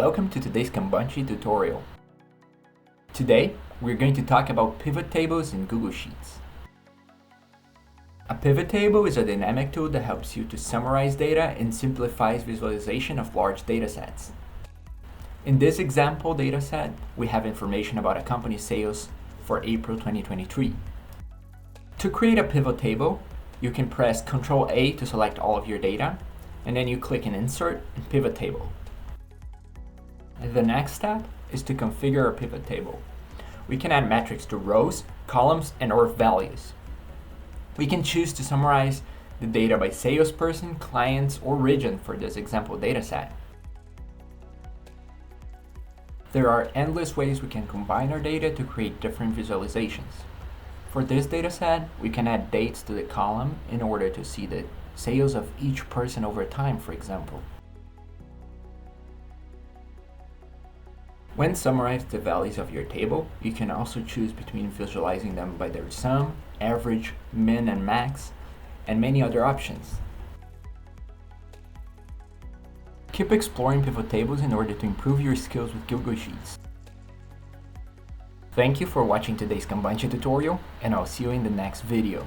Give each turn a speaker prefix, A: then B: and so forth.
A: welcome to today's Kanbanchi tutorial. Today, we're going to talk about pivot tables in Google Sheets. A pivot table is a dynamic tool that helps you to summarize data and simplifies visualization of large datasets. In this example dataset, we have information about a company's sales for April 2023. To create a pivot table, you can press Ctrl A to select all of your data, and then you click in Insert and Pivot Table. The next step is to configure a pivot table. We can add metrics to rows, columns, and/or values. We can choose to summarize the data by salesperson, clients, or region for this example dataset. There are endless ways we can combine our data to create different visualizations. For this dataset, we can add dates to the column in order to see the sales of each person over time, for example. When summarizing the values of your table, you can also choose between visualizing them by their sum, average, min, and max, and many other options. Keep exploring pivot tables in order to improve your skills with Google Sheets. Thank you for watching today's Kanbanchi tutorial, and I'll see you in the next video.